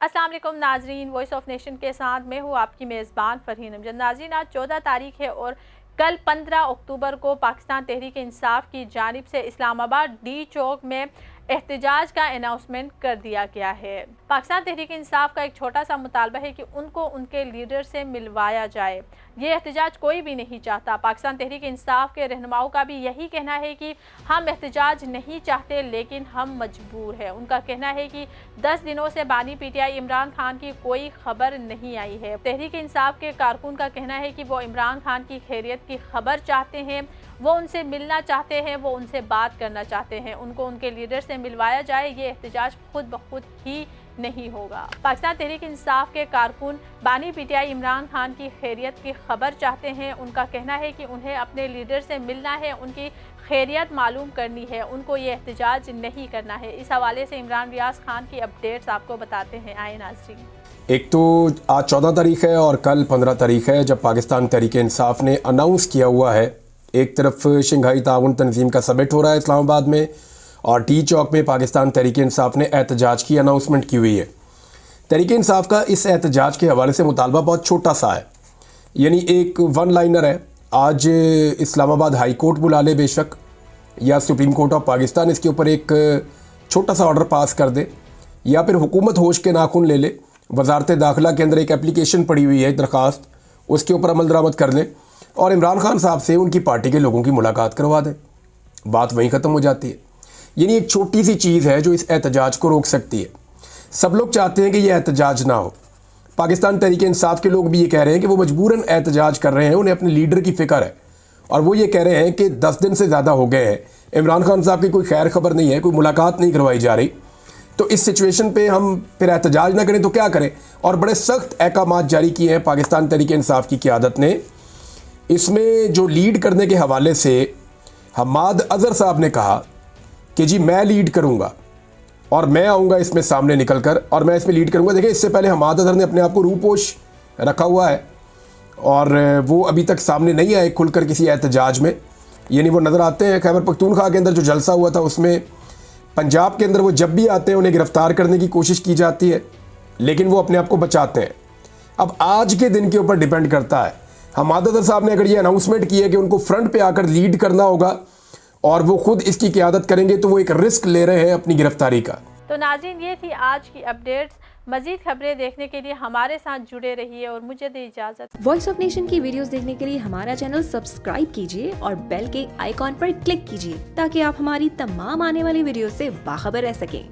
السلام علیکم ناظرین، وائس آف نیشن کے ساتھ میں ہوں آپ کی میزبان فرحین امجد۔ ناظرین، آج 14 تاریخ ہے اور کل 15 اکتوبر کو پاکستان تحریک انصاف کی جانب سے اسلام آباد ڈی چوک میں احتجاج کا اناؤنسمنٹ کر دیا گیا ہے۔ پاکستان تحریک انصاف کا ایک چھوٹا سا مطالبہ ہے کہ ان کو ان کے لیڈر سے ملوایا جائے۔ یہ احتجاج کوئی بھی نہیں چاہتا۔ پاکستان تحریک انصاف کے رہنماؤں کا بھی یہی کہنا ہے کہ ہم احتجاج نہیں چاہتے لیکن ہم مجبور ہیں۔ ان کا کہنا ہے کہ 10 دنوں سے بانی P T I Imran Khan کی کوئی خبر نہیں آئی ہے۔ تحریک انصاف کے کارکن کا کہنا ہے کہ وہ عمران خان کی خیریت کی خبر چاہتے ہیں، وہ ان سے ملنا چاہتے ہیں، وہ ان سے بات کرنا چاہتے ہیں۔ ان کو ان کے لیڈر سے ملوایا جائے، یہ احتجاج خود بخود ہی نہیں ہوگا۔ پاکستان تحریک انصاف کے کارکن بانی P T I Imran Khan کی خیریت کی خبر چاہتے ہیں۔ ان کا کہنا ہے کہ انہیں اپنے لیڈر سے ملنا ہے، ان کی خیریت معلوم کرنی ہے، ان کو یہ احتجاج نہیں کرنا ہے۔ اس حوالے سے عمران ریاض خان کی اپڈیٹس آپ کو بتاتے ہیں۔ آئے ناظرین، ایک تو آج 14 تاریخ ہے اور کل 15 تاریخ ہے جب پاکستان تحریک انصاف نے اناؤنس کیا ہوا ہے۔ ایک طرف شنگھائی تعاون تنظیم کا سمٹ ہو رہا ہے اسلام آباد میں، اور ٹی چوک میں پاکستان تحریک انصاف نے احتجاج کی اناؤنسمنٹ کی ہوئی ہے۔ تحریک انصاف کا اس احتجاج کے حوالے سے مطالبہ بہت چھوٹا سا ہے، یعنی ایک ون لائنر ہے۔ آج اسلام آباد ہائی کورٹ بلا لے بے شک، یا سپریم کورٹ آف پاکستان اس کے اوپر ایک چھوٹا سا آرڈر پاس کر دے، یا پھر حکومت ہوش کے ناخن لے لے، وزارت داخلہ کے اندر ایک اپلیکیشن پڑی ہوئی ہے درخواست، اس کے اوپر عمل درآمد کر لیں اور عمران خان صاحب سے ان کی پارٹی کے لوگوں کی ملاقات کروا دیں، بات وہیں ختم ہو جاتی ہے۔ یعنی ایک چھوٹی سی چیز ہے جو اس احتجاج کو روک سکتی ہے۔ سب لوگ چاہتے ہیں کہ یہ احتجاج نہ ہو۔ پاکستان تحریک انصاف کے لوگ بھی یہ کہہ رہے ہیں کہ وہ مجبوراً احتجاج کر رہے ہیں، انہیں اپنے لیڈر کی فکر ہے، اور وہ یہ کہہ رہے ہیں کہ 10 دن سے زیادہ ہو گئے ہیں، عمران خان صاحب کی کوئی خیر خبر نہیں ہے، کوئی ملاقات نہیں کروائی جا رہی، تو اس سچویشن پہ ہم پھر احتجاج نہ کریں تو کیا کریں؟ اور بڑے سخت احکامات جاری کیے ہیں پاکستان تحریک انصاف کی قیادت نے۔ اس میں جو لیڈ کرنے کے حوالے سے حماد اظہر صاحب نے کہا کہ جی میں لیڈ کروں گا اور میں آؤں گا اس میں سامنے نکل کر، اور میں اس میں لیڈ کروں گا۔ دیکھیں، اس سے پہلے حماد اظہر نے اپنے آپ کو روپوش رکھا ہوا ہے اور وہ ابھی تک سامنے نہیں آئے کھل کر کسی احتجاج میں، یعنی وہ نظر آتے ہیں خیبر پختونخوا کے اندر جو جلسہ ہوا تھا اس میں، پنجاب کے اندر وہ جب بھی آتے ہیں انہیں گرفتار کرنے کی کوشش کی جاتی ہے لیکن وہ اپنے آپ کو بچاتے ہیں۔ اب آج کے دن کے اوپر ڈیپینڈ کرتا ہے۔ حماد اظہر صاحب نے اگر یہ اناؤنسمنٹ کی ہے کہ ان کو فرنٹ پہ آ کر لیڈ کرنا ہوگا اور وہ خود اس کی قیادت کریں گے، تو وہ ایک رسک لے رہے ہیں اپنی گرفتاری کا۔ تو ناظرین، یہ تھی آج کی اپڈیٹس۔ مزید خبریں دیکھنے کے لیے ہمارے ساتھ جڑے رہیے اور مجھے دے اجازت۔ وائس آف نیشن کی ویڈیوز دیکھنے کے لیے ہمارا چینل سبسکرائب کیجیے اور بیل کے آئیکن پر کلک کیجیے تاکہ آپ ہماری تمام آنے والی ویڈیوز سے باخبر رہ سکیں۔